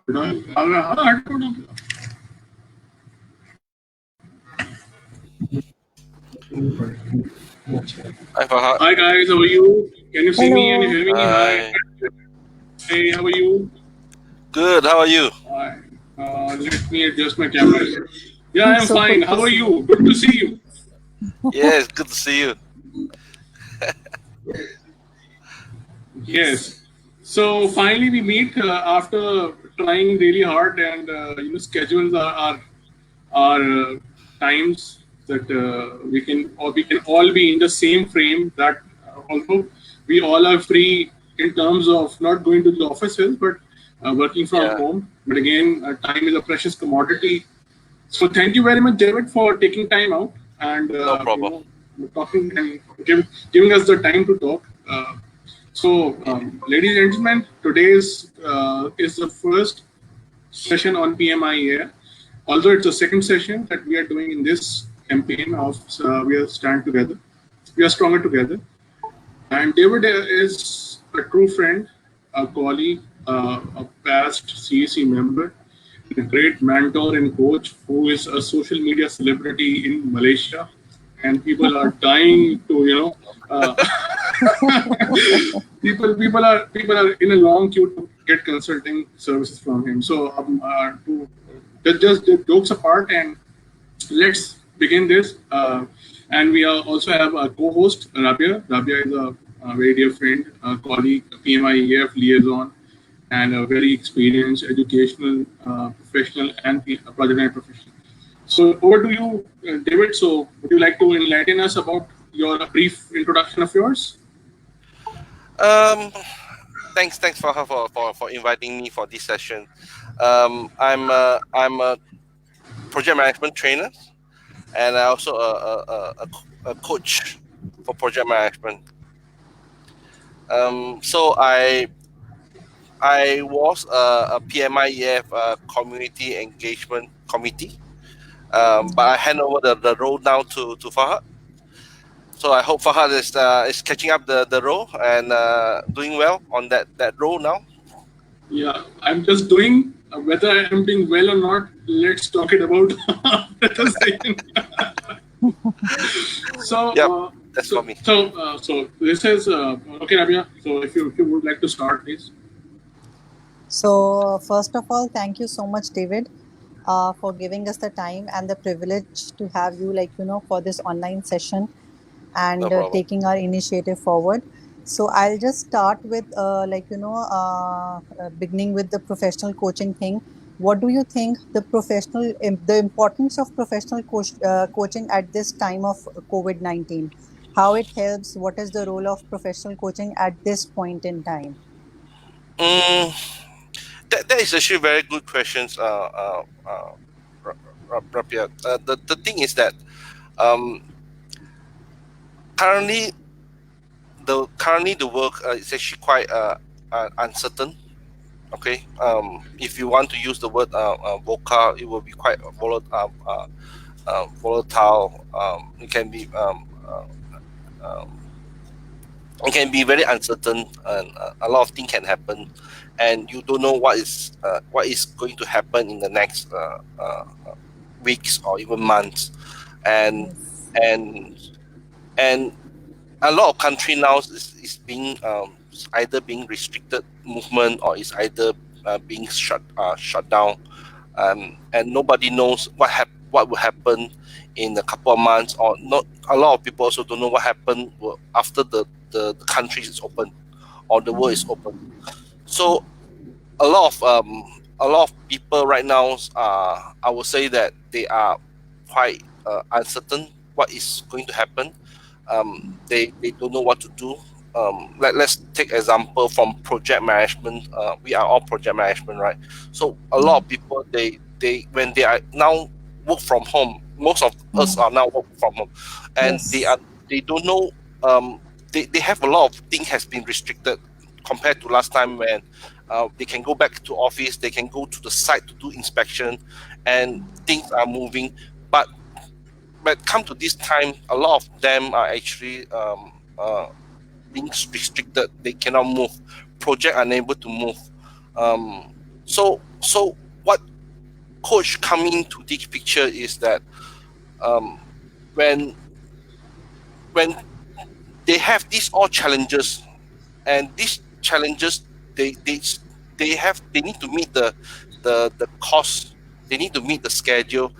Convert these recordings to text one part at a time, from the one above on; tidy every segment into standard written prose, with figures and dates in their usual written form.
I don't know. Hi, Farhad. Hi guys, how are you? Can you see me and Hello. hear me? Hi. Hi. Hey, how are you? Good. How are you? Hi. Let me adjust my camera. Yeah, I am So fine. good to How are see you. you? Good to see you. Yes, good to see you. Yes. So finally we meet after trying really hard and schedules our times that we can all be in the same frame that although we all are free in terms of not going to the offices but working from Yeah, home. But again, time is a precious commodity. So thank you very much, David, for taking time out and no problem. talking and giving us the time to talk. Ladies and gentlemen, today's is the first session on PMIA. Although it's the second session that we are doing in this campaign of We Are Stand Together, We Are Stronger Together. And David is a true friend, a colleague, a past CEC member, a great mentor and coach who is a social media celebrity in Malaysia. And people are dying to, uh, people are in a long queue to get consulting services from him. So just jokes apart, and let's begin this. And we also have a co-host, Rabia. Rabia is a very dear friend, a colleague, a PMIEF liaison, and a very experienced educational professional and a project manager professional. So over to you, David. So would you like to enlighten us about your brief introduction of yours? Um, thanks for inviting me for this session. I'm a project management trainer, and I also a coach for project management. So I was a PMIEF community engagement committee. But I hand over the role now to Farhad. So I hope Farhad is catching up the role and doing well on that role now. Yeah, I'm just doing. Whether I am doing well or not, let's talk it about after the session. So, Yep, that's for me. so this is okay, Rabia. So, if you would like to start, please. So, first of all, thank you so much, David, for giving us the time and the privilege to have you, for this online session No and problem. taking our initiative forward. So, I'll just start with, beginning with the professional coaching thing. What do you think the importance of professional coaching at this time of COVID-19? How it helps? What is the role of professional coaching at this point in time? Mm, that is actually very good questions, Rapia. The thing is that um, currently the work is actually quite uncertain. Okay, if you want to use the word vocal, it will be quite volatile. It can be very uncertain, and a lot of things can happen, and you don't know what is going to happen in the next weeks or even months, and Yes. and and a lot of country now is being either being restricted movement or is either being shut down, and nobody knows what will happen in a couple of months, or not. A lot of people also don't know what happened after the country is open or the world is open. So a lot of people right now, I would say that they are quite uncertain what is going to happen. They don't know what to do. Let's take example from project management. We are all project management, right? So a lot of people, they when they are now work from home, most of us are now work from home, and Yes. they don't know. They have a lot of things has been restricted compared to last time when they can go back to office, they can go to the site to do inspection, and things are moving. But come to this time, a lot of them are actually being restricted. They cannot move. Project unable to move. So So what coach coming to this picture is that when they have these all challenges, and these challenges they they they need to meet the cost, they need to meet the schedule,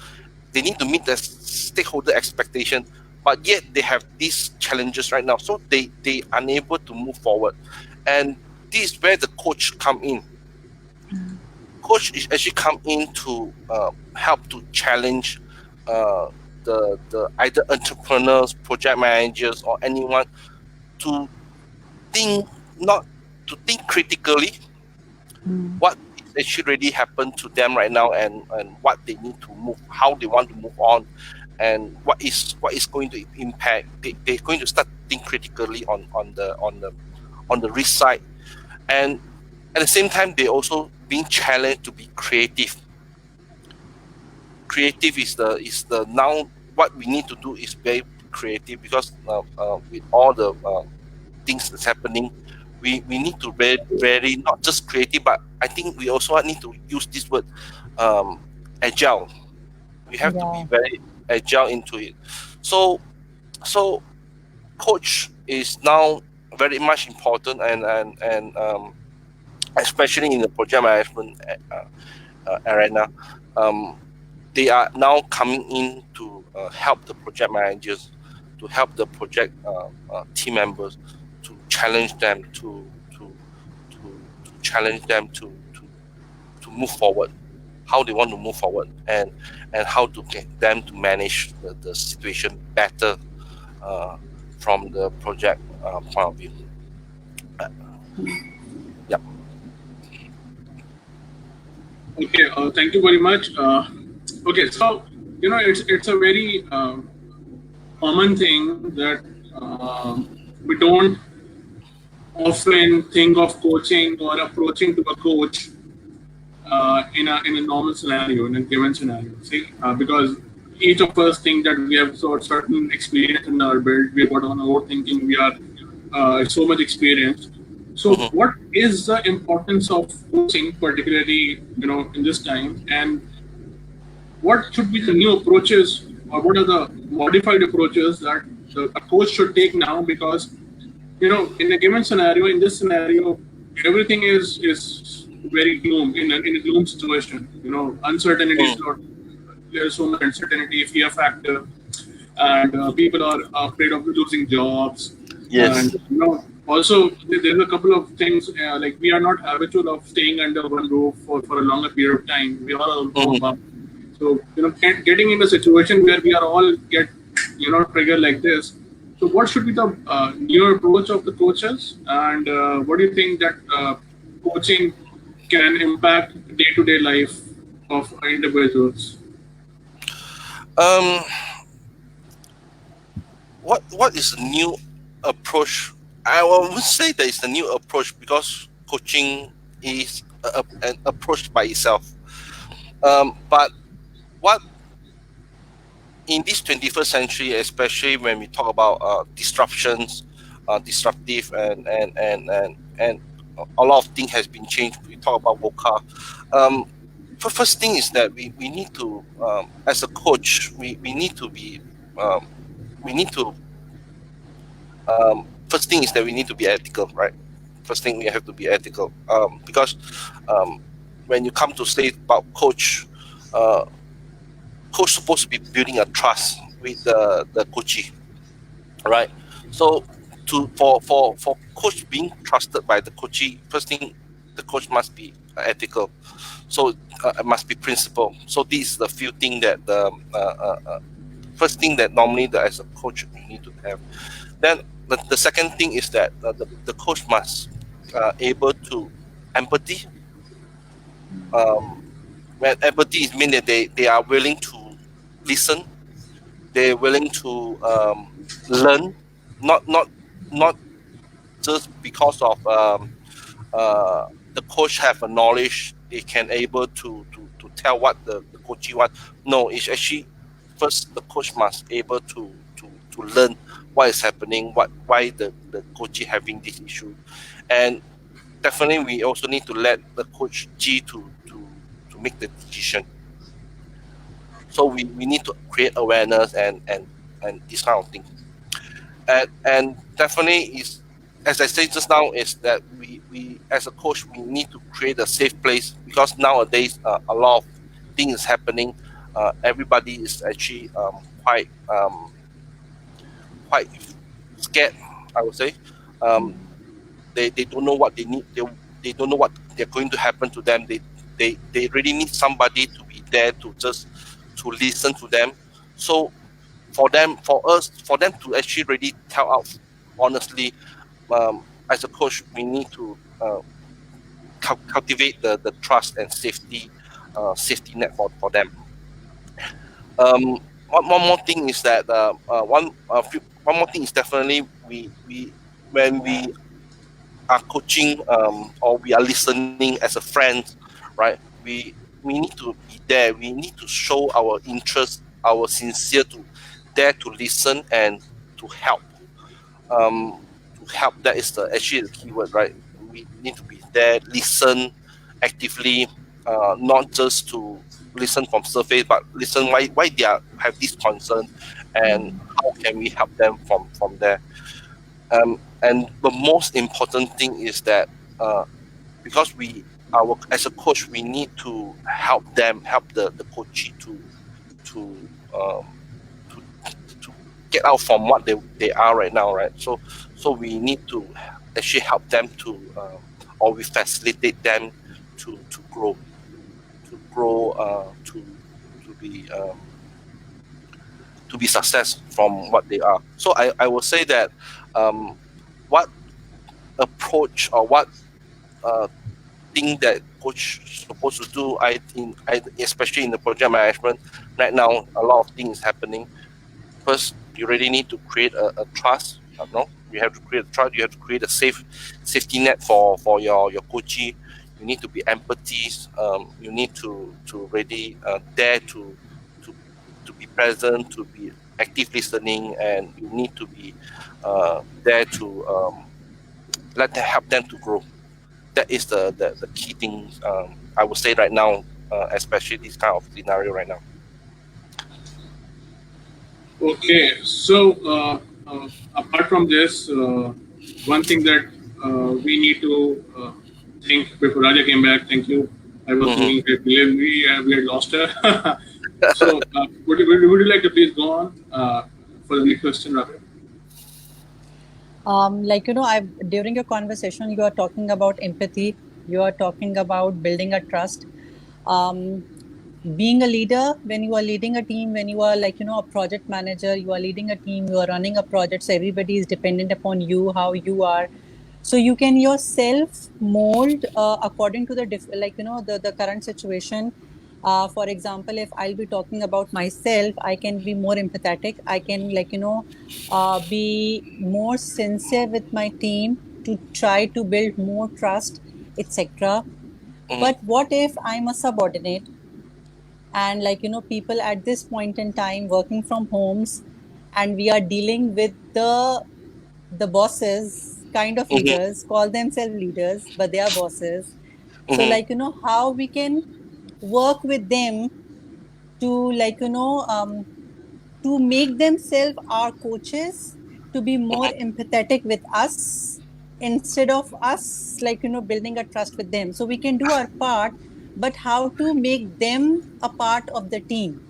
they need to meet the stakeholder expectation, but yet they have these challenges right now, so they unable to move forward. And this is where the coach come in. Coach is actually come in to help to challenge the either entrepreneurs, project managers, or anyone to think, not to think critically what is actually really happened to them right now, and what they need to move, how they want to move on, and what is going to impact. They're going to start think critically on the risk side, and at the same time they also being challenged to be creative. Creative is the now what we need to do is very creative, because with all the things that's happening, we need to very not just creative, but I think we also need to use this word, agile. We have to be Yeah. very agile into it. So so coach is now very much important, and especially in the project management arena. um, they are now coming in to help the project managers, to help the project team members, to challenge them to challenge them to move forward, how they want to move forward, and how to get them to manage the situation better uh, from the project point of view. Uh, yeah. Okay, thank you very much. Okay, so it's a very common thing that we don't often think of coaching or approaching to a coach in a normal scenario, in a given scenario. See, because each of us think that we have certain experience in our build, we have got on our thinking, we are so much experience. So, Mhm. what is the importance of coaching, particularly in this time, and what should be the new approaches, or what are the modified approaches that a coach should take now? Because in a given scenario, in this scenario, everything is very gloom, in a gloom situation. Uncertainty is Mm. not. There's so much uncertainty, fear factor, and people are afraid of losing jobs. And Yes. also there's a couple of things, like we are not habitual of staying under one roof for a longer period of time. We all know Mhm. about. So getting in a situation where we are all get triggered like this. So what should be the new approach of the coaches, and what do you think that coaching can impact day-to-day life of individuals? um what is a new approach? I would say that it's a new approach, because coaching is an approach by itself. But what in this 21st century, especially when we talk about disruptions, disruptive, and a lot of things has been changed. We talk about VOCA. Um, First thing is that we need to, as a coach, we need to be, we need to first thing is that we need to be ethical, right? First thing, we have to be ethical, because um, when you come to say about coach, uh, coach supposed to be building a trust with the coachee, right? So for coach being trusted by the coachee, first thing, the coach must be ethical. So it must be principled. So these are the few things that the first thing that normally as a coach you need to have. Then the second thing is that the coach must able to empathy. Um, when empathy is mean that they are willing to listen, they're willing to learn, not not just because of the coach have a knowledge, they can able to tell what the coachee want. No, it's actually first the coach must able to learn what is happening, why the coachee having this issue. And definitely we also need to let the coach G to make the decision. So we need to create awareness and this kind of thing. And definitely is, as I said just now, is that we as a coach we need to create a safe place, because nowadays a lot of things is happening. Everybody is actually quite scared, I would say. They don't know what they need. They don't know what they're going to happen to them. They really need somebody to be there to just to listen to them. So for them to actually really tell out honestly, as a coach we need to cultivate the trust and safety net for them. One more thing is that one more thing is definitely we when we are coaching, or we are listening as a friend, right? We need to be there. We need to show our interest, our sincere to dare to listen and to help. That is actually the keyword, right? We need to be there, listen actively, not just to listen from surface, but listen why they have this concern, and how can we help them from there. And the most important thing is that, because as a coach we need to help the coachee to um, to to get out from what they are right now, right? So we need to actually help them to, or we facilitate them to grow, to be success from what they are. So I will say that, what approach or what thing that coach supposed to do, especially in the project management right now, a lot of things happening. First, you really need to create a trust. No, you have to create a trust. You have to create a safety net for your coachee. You need to be empathy. You need to really dare to be present, to be active listening, and you need to be there to help them to grow. That is the key thing, I would say right now, especially this kind of scenario right now. Okay, so apart from this, one thing that we need to think before Raja came back. Thank you. I was thinking that we had lost her. So would you like to please go on for the next question, Raja? Like, during your conversation, you are talking about empathy, you are talking about building a trust. Um, Being a leader, when you are leading a team, when you are like, a project manager, you are leading a team, you are running a project, so everybody is dependent upon you, how you are. So you can yourself mold according to the current situation. For example, if I'll be talking about myself, I can be more empathetic. I can be more sincere with my team to try to build more trust, etc. But what if I'm a subordinate, and people at this point in time working from homes, and we are dealing with the bosses, kind of leaders, call themselves leaders but they are bosses. So how we can work with them to to make themselves our coaches, to be more empathetic with us instead of us building a trust with them. So we can do our part, but how to make them a part of the team.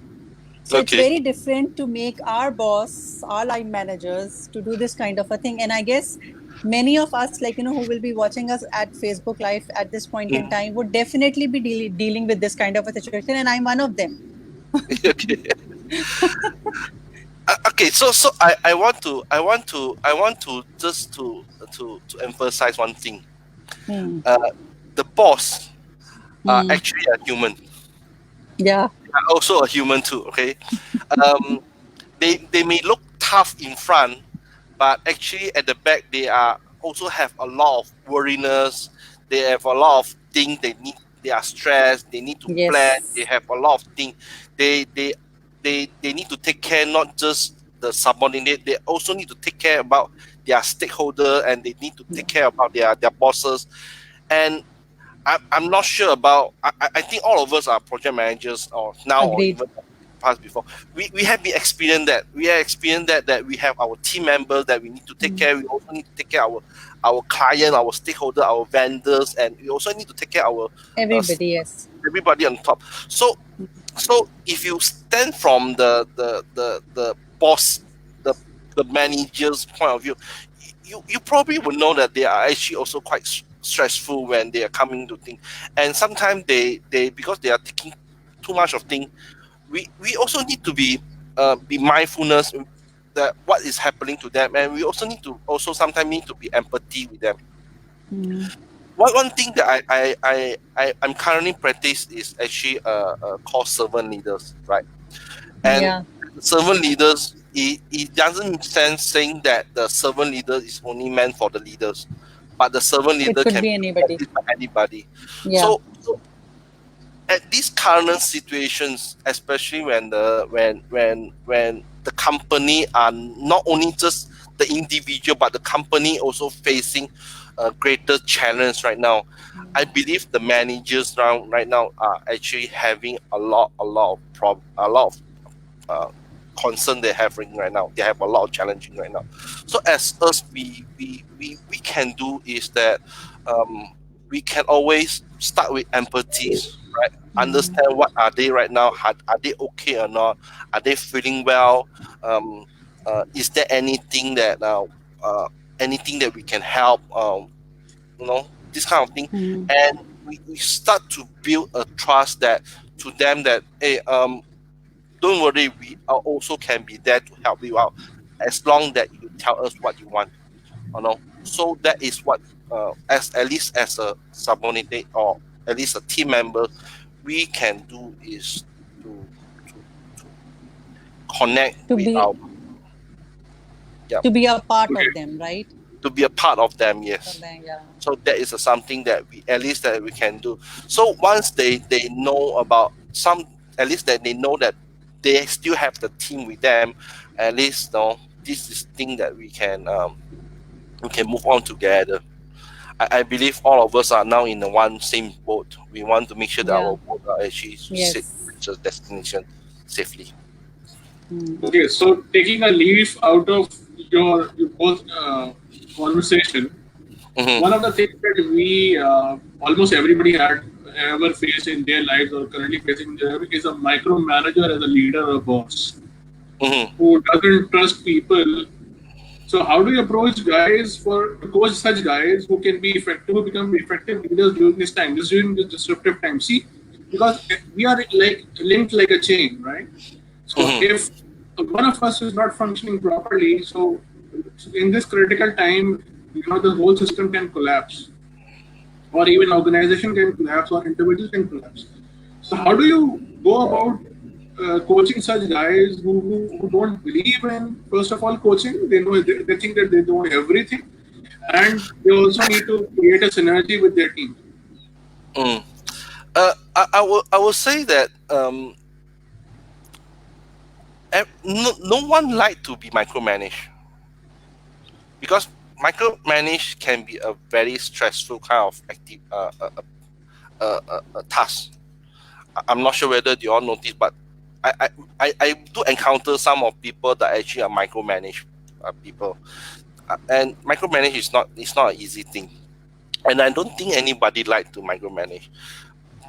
So it's Okay. very different to make our boss, our line managers, to do this kind of a thing. And I guess many of us, who will be watching us at Facebook Live at this point in time, would definitely be dealing with this kind of a situation. And I'm one of them. Okay. Okay. So I want to just to emphasize one thing. Hmm. The boss are Hmm. actually a human. Yeah. They are also a human too. Okay. Um, they may look tough in front, but actually at the back they are also have a lot of worriness. They have a lot of things they need. They are stressed. They need to plan. They Yes. have a lot of things. They need to take care, not just the subordinate. They also need to take care about their stakeholder, and they need to take care about their bosses. And I'm not sure about. I think all of us are project managers, or now, or Agreed. even past before. We have been experienced that. We have experienced that we have our team members that we need to take care. We also need to take care of our client, our stakeholder, our vendors, and we also need to take care of our uh, Everybody, yes. everybody on top. So if you stand from the boss, the the manager's point of view, you probably will know that they are actually also quite stressful when they are coming to things, and sometimes they because they are taking too much of things. We also need to be mindfulness that what is happening to them, and we also need to also sometimes need to be empathy with them. Mm. One thing that I'm currently practice is actually called servant leaders, right? And Yeah, servant leaders, it doesn't make sense saying that the servant leader is only meant for the leaders, but the servant it leader could can be be anybody. practiced by anybody. Yeah. So at these current situations, especially when the company are not only just the individual, but the company also facing a greater challenge right now, I believe the managers now right now are actually having a lot of uh, concern they have right now. They have a lot of challenging right now. So as us, we can do is that um, we can always start with empathy, right? Understand what are they right now? Are they okay or not? Are they feeling well? Um, is there uh, anything that we can help? This kind of thing, Mm. and we start to build a trust that to them that hey, don't worry, we are also can be there to help you out as long that you tell us what you want. So that is what as at least as a subordinate or at least a team member we can do is to to connect To with be our, yeah, to be a part of Okay. them, right? to be a part of them, So yes. then, yeah. So that is something that we at least that we can do. So once they know about some, at least that they know that they still have the team with them, at least this is thing that we can move on together. I believe all of us are now in the one same boat. We want to make sure that Yeah. our boat are actually Yes. reach a destination safely. Mm. Okay, so taking a leaf out of your both conversation, Hmm. one of the things that we almost everybody had ever faced in their lives or currently facing in their life is a micromanager as a leader or boss Hmm. who doesn't trust people. So how do you approach guys for to coach such guys who can be effective, who become effective leaders during this time, this during this disruptive time? See, because we are like linked like a chain, right? So Hmm. if one of us is not functioning properly, so in this critical time, the whole system can collapse, or even organization can collapse, or individual can collapse. So how do you go about coaching such guys who don't believe in first of all coaching? They think that they know everything, and they also need to create a synergy with their team. Mm. I will say that no one like to be micromanaged because micromanage can be a very stressful kind of active task. I'm not sure whether you all notice, but I, I, I do encounter some of people that actually are micromanage people, and micromanage is not an easy thing, and I don't think anybody like to micromanage.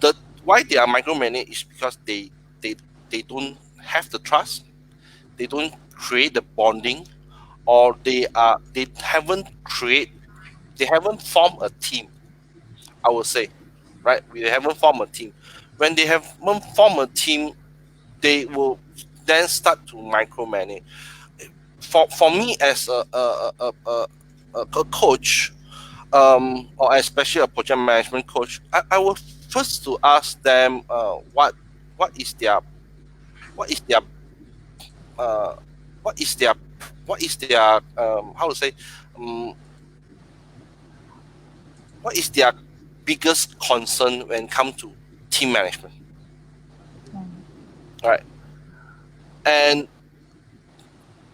The Why they are micromanage is because they they don't have the trust, they don't create the bonding, or they haven't formed a team. I would say, right? We haven't formed a team. When they haven't formed a team, they will then start to micromanage. For me as a coach, or especially a project management coach, I will first to ask them what is their what is their uh, what is their how to say, um, what is their biggest concern when it comes to team management, right? And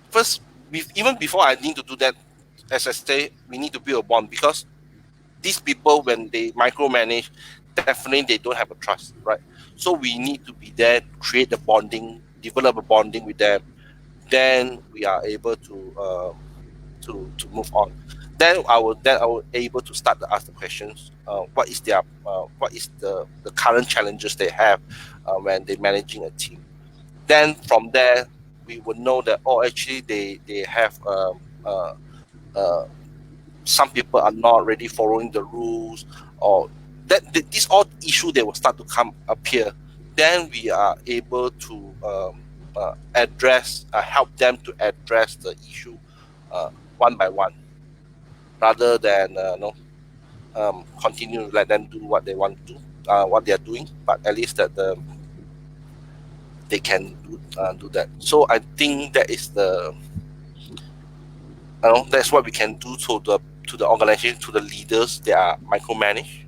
first, even before I need to do that, as I say, we need to build a bond because these people, when they micromanage, definitely they don't have a trust, right? So we need to be there, create the bonding, develop a bonding with them. Then we are able to move on. Then I will able to start to ask the questions. What is the current challenges they have when they're managing a team. Then from there we would know that, oh, actually they have uh, some people are not really following the rules, or that these all issue they will start to come appear. Then we are able to help them to address the issue one by one, rather than continue to let them do what they want to do, what they are doing. But at least that they can do that. So I think that is that's what we can do to the organization, to the leaders that are micromanaged.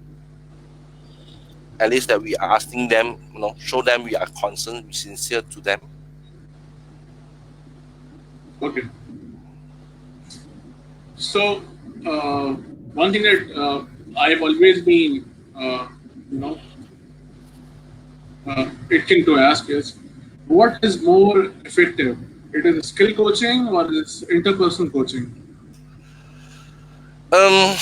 At least that we are asking them, show them we are concerned, we sincere to them. Okay. So one thing that I've always been, you know, itching to ask is, what is more effective? It is skill coaching or is interpersonal coaching? Um,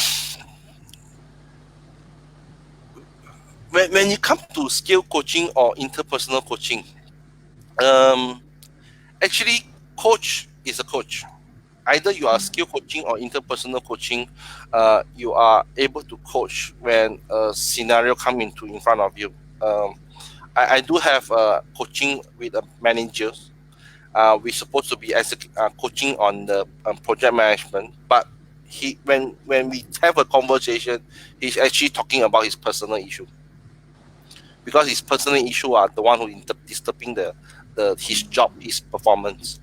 when you come to skill coaching or interpersonal coaching, actually, coach is a coach. Either you are skill coaching or interpersonal coaching, you are able to coach when a scenario come in front of you. I do have coaching with managers. We're supposed to be coaching on the project management, but when we have a conversation, he's actually talking about his personal issue, because his personal issue are the one who disturbing his job, his performance.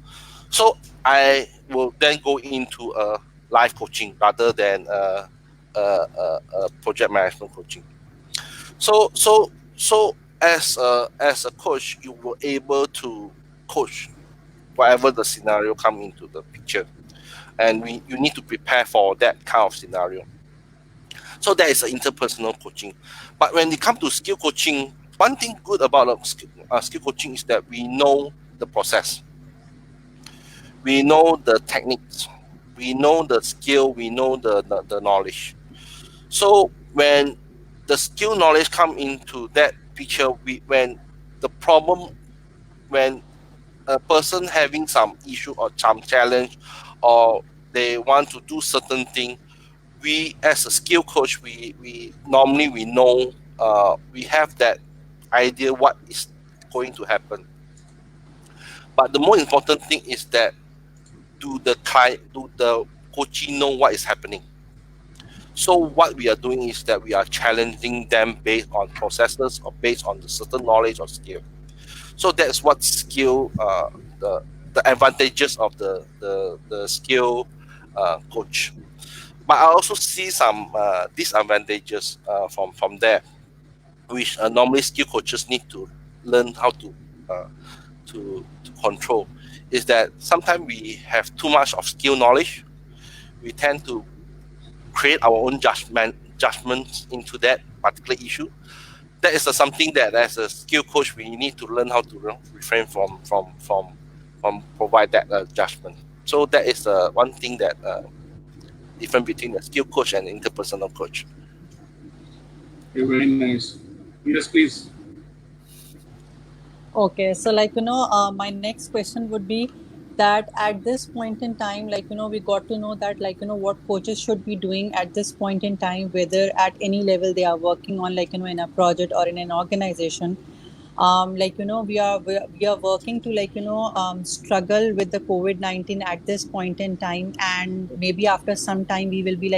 So I will then go into a life coaching rather than project management coaching. So as a coach, you were able to coach whatever the scenario come into the picture, and you need to prepare for that kind of scenario. So that is interpersonal coaching. But when it comes to skill coaching, one thing good about skill coaching is that we know the process, we know the techniques, we know the skill, we know the knowledge. So when the skill knowledge come into that picture, when a person having some issue or some challenge, or they want to do certain thing, we as a skill coach, we normally we know, we have that idea what is going to happen. But the more important thing is that, do the coachee know what is happening? So what we are doing is that we are challenging them based on processes or based on the certain knowledge or skill. So that's what skill, the advantages of the skill coach. But I also see some disadvantages from there, which normally skill coaches need to learn how to control. Is that sometimes we have too much of skill knowledge. We tend to create our own judgments into that particular issue. That is something that as a skill coach we need to learn how to refrain from provide that judgment. So that is one thing that different between a skill coach and interpersonal coach. Okay, very nice. Yes, please. Okay, so my next question would be that at this point in time, we got to know that what coaches should be doing at this point in time, whether at any level they are working on, in a project or in an organization. We are working to struggle with the COVID-19 at this point in time, and maybe after some time we will be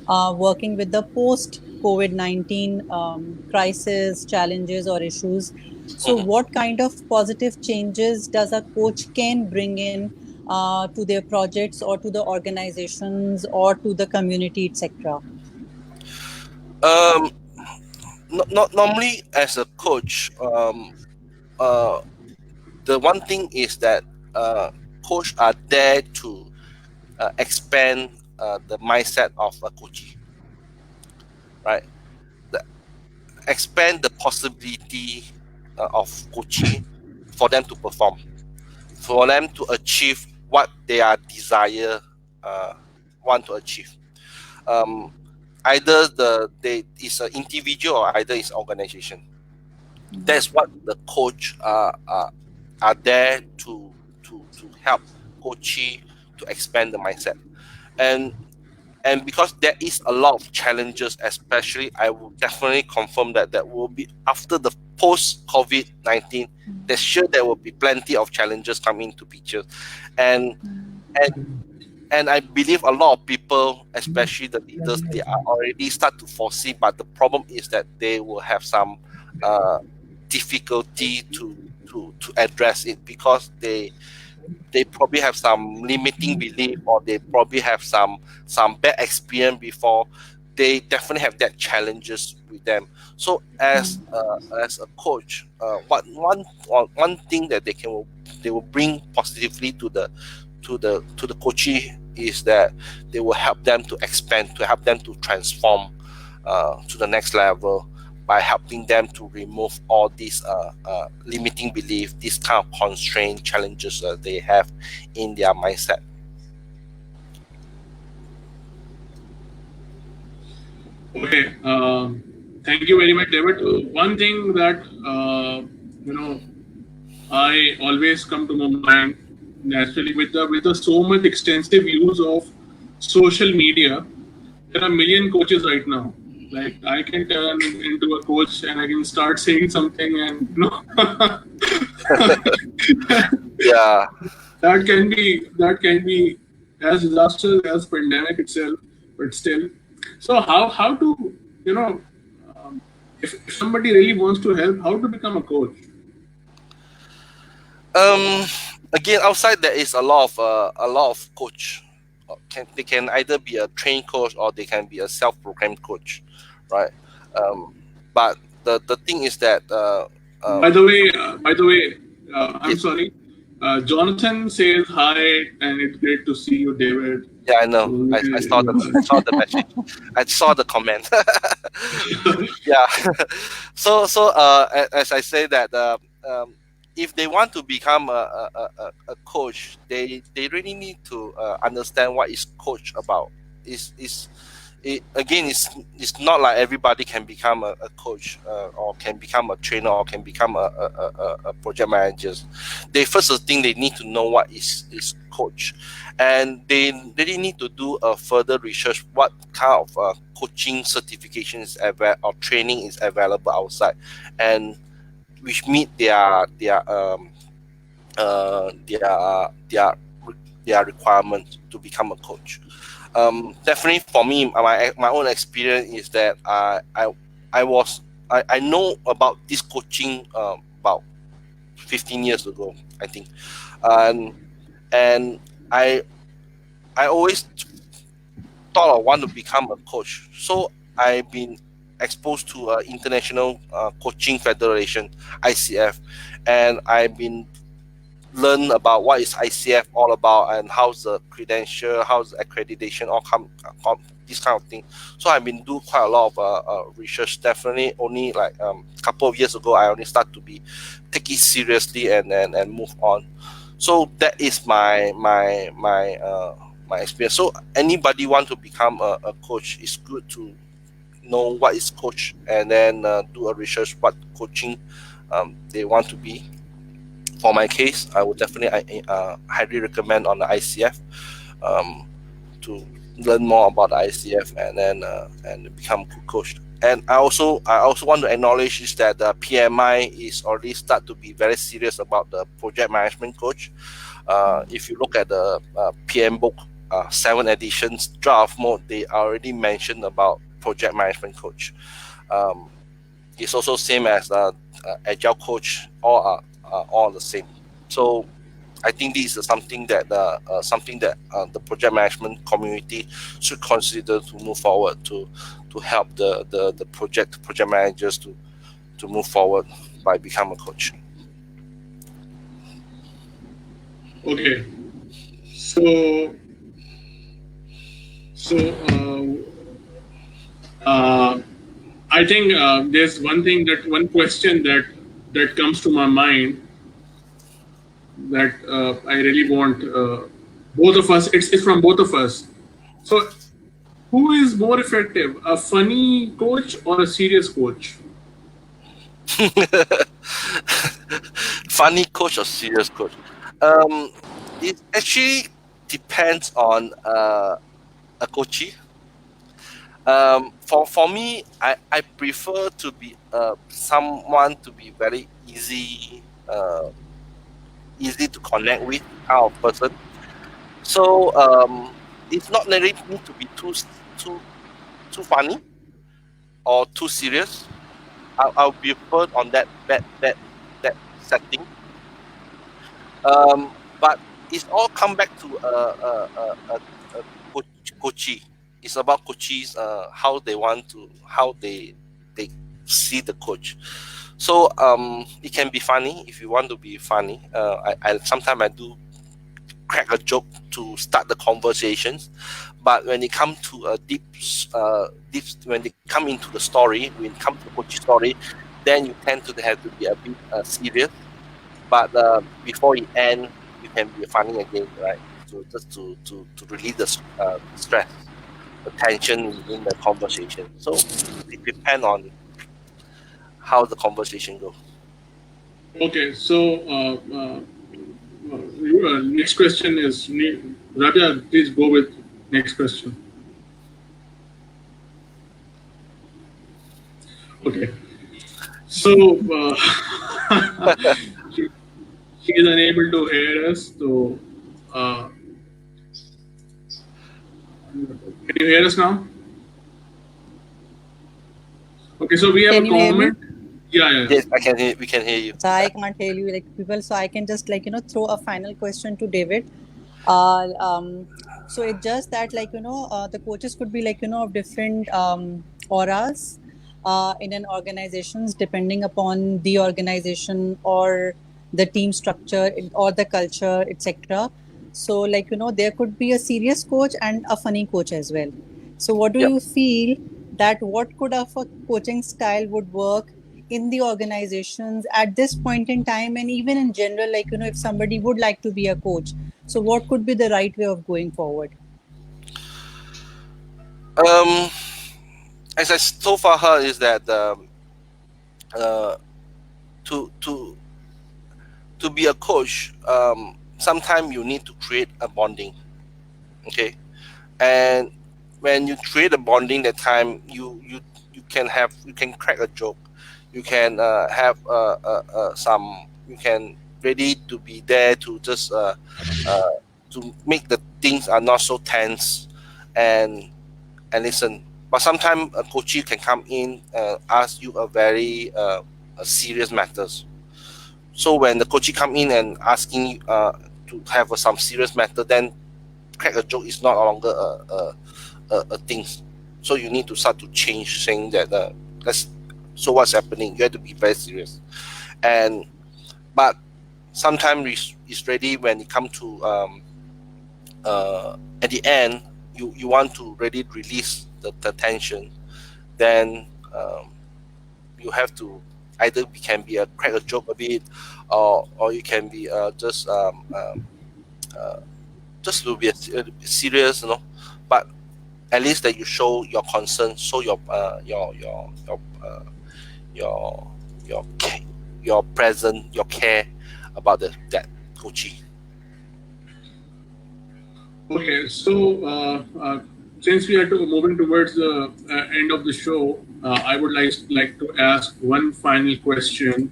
working with the post COVID-19 crisis, challenges or issues. So what kind of positive changes does a coach can bring in to their projects or to the organizations or to the community, etc.? Not normally as a coach, the one thing is that coach are there to expand the mindset of a coachee. right? The, expand the possibility of coaching for them to perform, for them to achieve what they are desire uh, want to achieve. Um, either they is an individual or either it's organization. That's what the coach are there to help coachee to expand the mindset. And and because there is a lot of challenges, especially I will definitely confirm that that will be after the post COVID-19. There's sure there will be plenty of challenges coming into picture, and and and I believe a lot of people, especially the leaders, they are already start to foresee. But the problem is that they will have some uh, difficulty to address it because they probably have some limiting belief, or they probably have some bad experience before. They definitely have that challenges with them. So as a coach, one thing that they will bring positively to the coachee is that they will help them to expand, to help them to transform to the next level by helping them to remove all these limiting belief, these kind of constraint challenges they have in their mindset. Okay. Thank you very much, David. One thing that I always come to my mind naturally with the so much extensive use of social media. There are a million coaches right now. Like I can turn into a coach and I can start saying something, and Yeah. that can be as disastrous as pandemic itself, but still. So how to you know if somebody really wants to help, how to become a coach? Um. Again, outside there is a lot of coach. They can either be a trained coach or they can be a self-programmed coach, right? Um. But the thing is that By the way, I'm yes, sorry. Jonathan says hi, and it's great to see you, David. yeah, I know. So, I saw the message. I saw the comment. Yeah. As I say that if they want to become a coach, they really need to understand what is coach about. Is again, it's not like everybody can become a coach or can become a trainer or can become a project manager. They first thing they need to know what is coach, and they really need to do a further research what kind of coaching certification is or training is available outside, and which meet uh, their their their requirements to become a coach. Definitely for me, my own experience is that I know about this coaching about 15 years ago, I think, and and I I always thought I want to become a coach. So I've been exposed to International Coaching Federation, ICF, and I've been learn about what is ICF all about and how's the credential, how's the accreditation, all come this kind of thing. So I've been do quite a lot of research. Definitely, only like a couple of years ago, I only start to be take it seriously and move on. So that is my experience. So anybody want to become a coach, it's good to know what is coach and then do a research what coaching they want to be. For my case, I would definitely highly recommend on the ICF um, to learn more about the ICF and become a coach. And I also want to acknowledge is that the PMI is already start to be very serious about the project management coach. If you look at the PM book, 7 editions draft mode, they already mentioned about project management coach. Um, it's also same as agile coach. All are all the same. So I think this is something that the project management community should consider to move forward to help the project managers to move forward by become a coach. Okay. So so I think there's one question that comes to my mind that I really want both of us. It's from both of us. So, who is more effective, a funny coach or a serious coach? Funny coach or serious coach? Um, it actually depends on a coachee. For me, I prefer to be someone to be very easy to connect with kind of person. So it's not necessarily need to be too too funny or too serious. I'll be put on that setting. But it's all come back to a coachee. It's about coaches how they want to they see the coach. So it can be funny if you want to be funny. I sometimes I do crack a joke to start the conversations, but when it comes to a deep when they come into the story, when it comes to the coach story, then you tend to have to be a bit serious. But before it ends, you can be funny again, right? So just to relieve the stress, the tension within the conversation. So it depends on how the conversation goes. Okay, so next question is Raja. Please go with next question. Okay, so she, she is unable to hear us. So uh, can you hear us now? Okay, so we have Can a you hear me? comment. Yeah, yeah. Yes, I can hear. We can hear you. So I can't hear you like people. So I can just throw a final question to David. So it's just that the coaches could be of different auras in an organizations depending upon the organization or the team structure or the culture, etc. So there could be a serious coach and a funny coach as well. So what do Yep. you feel that what could of a coaching style would work in the organizations at this point in time, and even in general, if somebody would like to be a coach, so what could be the right way of going forward? Um, as I so far heard is that uh, to to to be a coach, sometimes you need to create a bonding. Okay, and when you create a bonding, that time you can crack a joke, you can have some, you can ready to be there to just uh, to make the things are not so tense, and listen. But sometimes a coach can come in ask you a serious matters. So when the coach come in and asking to have some serious matter, then crack a joke is not longer a thing. So you need to start to change, saying that let's. So what's happening? You have to be very serious, and but sometimes it's ready when it comes to at the end you want to really release the tension, then you have to either we can be a crack a joke a bit, or you can be uh, just to be serious, but at least that you show your concern, show your your your present, your care about that coachee. Okay, so since we are moving towards the end of the show, I would like to ask one final question.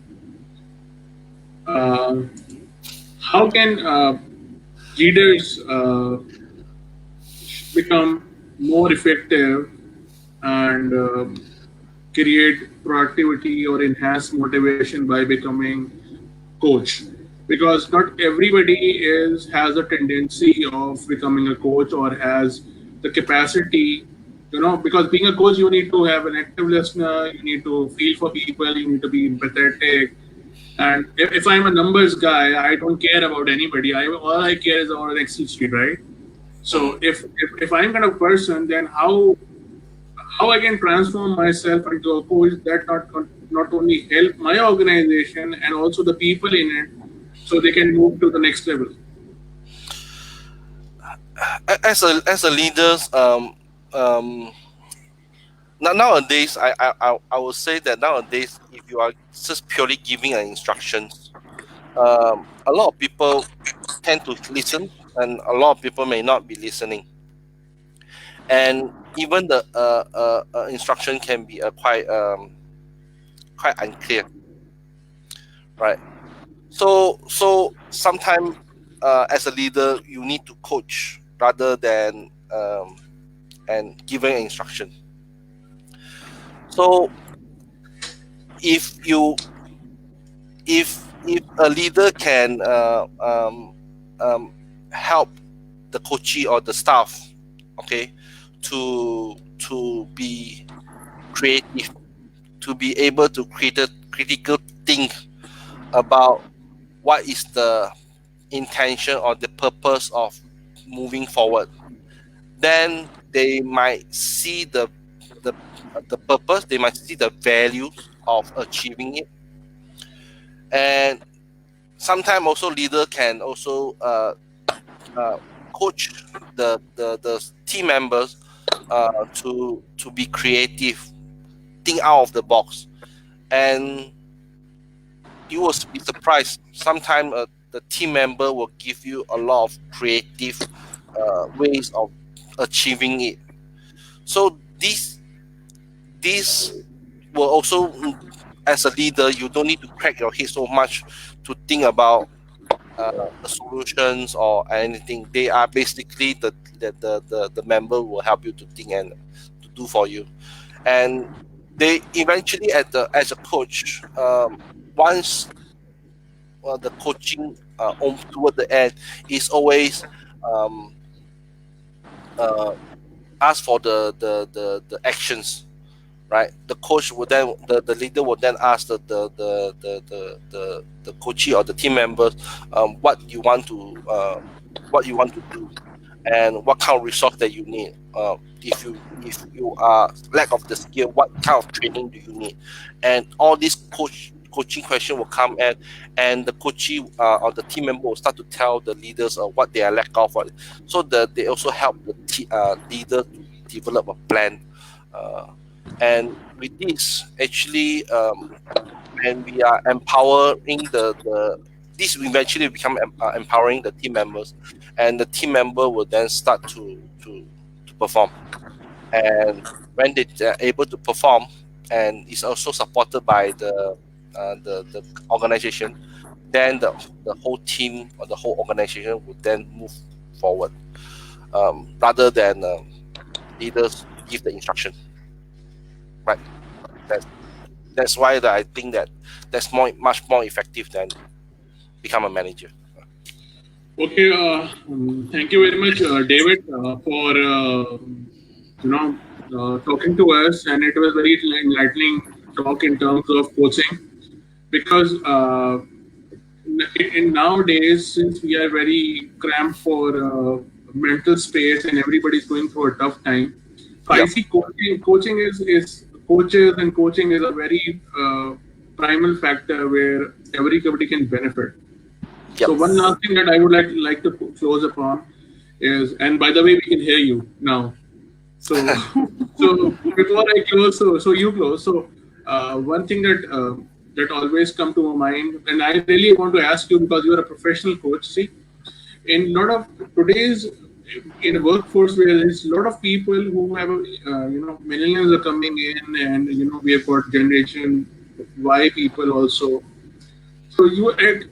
Uh, how can leaders become more effective and create productivity or enhance motivation by becoming coach? Because not everybody is has a tendency of becoming a coach or has the capacity, because being a coach you need to have an active listener, you need to feel for people, you need to be empathetic. And if I'm a numbers guy, I don't care about anybody. All I care is about an Excel sheet, right? So Mm. if I'm kind of person, then how I can transform myself into a coach that not only help my organization and also the people in it, so they can move to the next level. As a leaders, um, nowadays, I would say that nowadays, if you are just purely giving an instructions, a lot of people tend to listen, and a lot of people may not be listening, and even the instruction can be quite unclear, right? So sometimes, as a leader, you need to coach rather than and giving instruction. So if you if a leader can help the coachee or the staff, okay, to be creative, to be able to create a critical think about what is the intention or the purpose of moving forward, then they might see the the purpose, they might see the values of achieving it. And sometimes also leader can also uh, coach the team members to be creative, think out of the box, and you will be surprised. Sometimes the team member will give you a lot of creative ways of achieving it. So this will also, as a leader, you don't need to crack your head so much to think about the solutions or anything. They are basically the member will help you to think and to do for you. And they eventually, as a coach, once the coaching on toward the end is always um, uh, ask for the actions, right? The coach would then the leader would then ask the coachee or the team members what you want to do, and what kind of resource that you need. If you are lack of the skill, what kind of training do you need? And all these coaching question will come, and the coachee or the team member will start to tell the leaders what they are lack of, so that they also help the leader to develop a plan. And with this, actually, when we are empowering the this will eventually become empowering the team members, and the team member will then start to perform. And when they are able to perform, and is also supported by the organization, then the whole team or the whole organization would then move forward, rather than leaders give the instruction, right? That's why that I think that that's much more effective than become a manager. Okay, thank you very much, David, for talking to us, and it was very enlightening talk in terms of coaching, because in nowadays, since we are very cramped for mental space and everybody's going through a tough time, so I Yep. see coaching is coaches, and coaching is a very primal factor where everybody can benefit. Yep. So one last thing that I would like to close upon is, and by the way, we can hear you now. So so before I close, so you close. So one thing that always come to my mind, and I really want to ask you, because you are a professional coach. See, in a lot of today's in a workforce where there's a lot of people who have millennials are coming in, and we have got generation Y people also. So you at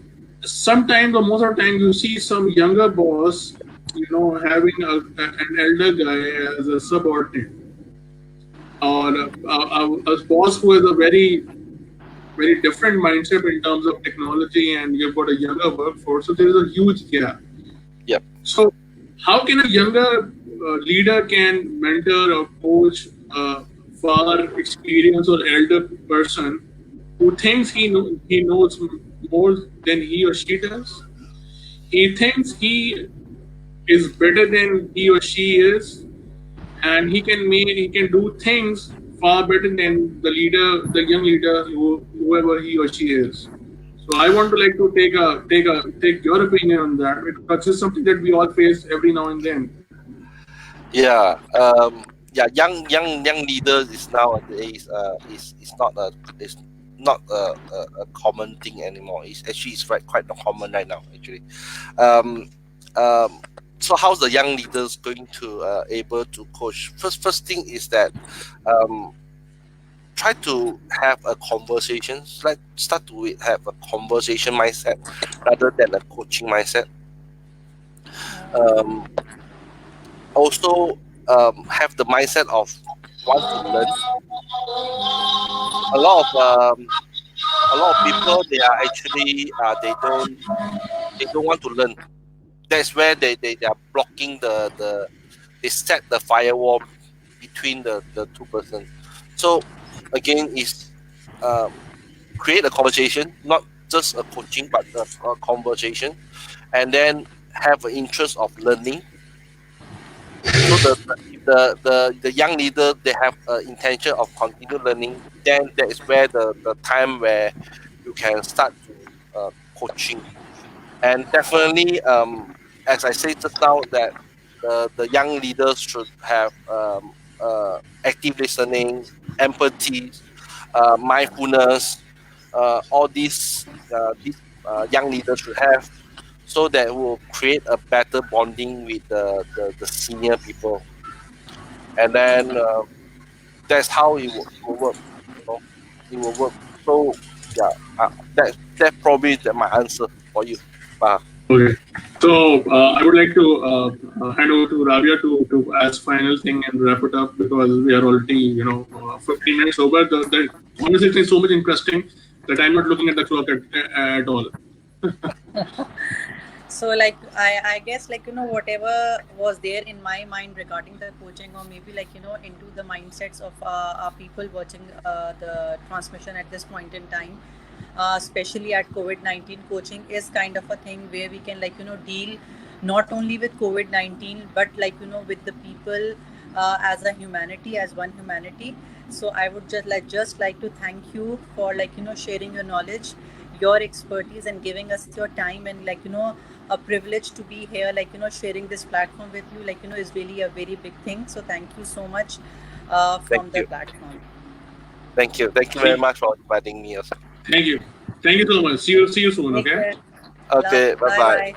sometimes or most of the time you see some younger boss, having an elder guy as a subordinate, or a boss who has a very different mindset in terms of technology, and you've got a younger workforce. So there is a huge gap. Yep. So how can a younger leader can mentor or coach a far experienced or elder person who thinks he knows more than he or she does? He thinks he is better than he or she is, and he can do things far better than the young leader, whoever he or she is. So I want to like to take your opinion on that, because it's something that we all face every now and then. Yeah, young leaders is nowadays is not a common thing anymore. It's quite common right now actually. Um, um, so how's the young leaders going to able to coach? First thing is that um, try to have a conversation. Let's start to have a conversation mindset rather than a coaching mindset. Um, Also have the mindset of want to learn. A lot of a lot of people they are actually they don't want to learn. That's where they are blocking they set the firewall between the two persons. So again is um, create a conversation, not just a coaching but a conversation, and then have an interest of learning. So the young leader they have intention of continue learning, then that is where the time where you can start to coaching. And definitely as I said just now that the young leaders should have active listening, empathy, mindfulness, all these young leaders should have, so that will create a better bonding with the senior people. And then that's how it will work. You know, it will work. So yeah, that probably my answer for you. Okay. So I would like to hand over to Rabia to as final thing and wrap it up, because we are already 15 minutes over. The conversation is so much interesting that I'm not looking at the clock at all. So like I guess like whatever was there in my mind regarding the coaching, or maybe like into the mindsets of our people watching the transmission at this point in time, especially at COVID-19, coaching is kind of a thing where we can like deal not only with COVID-19 but like with the people as a humanity, as one humanity. So I would just like to thank you for like sharing your knowledge, your expertise, and giving us your time, and like a privilege to be here, like sharing this platform with you, like is really a very big thing. So thank you so much Thank from the you, platform. thank you very much for inviting me also. Thank you. Thank you so much. See you soon. Take Okay. care. Love. Okay, bye Bye bye. bye.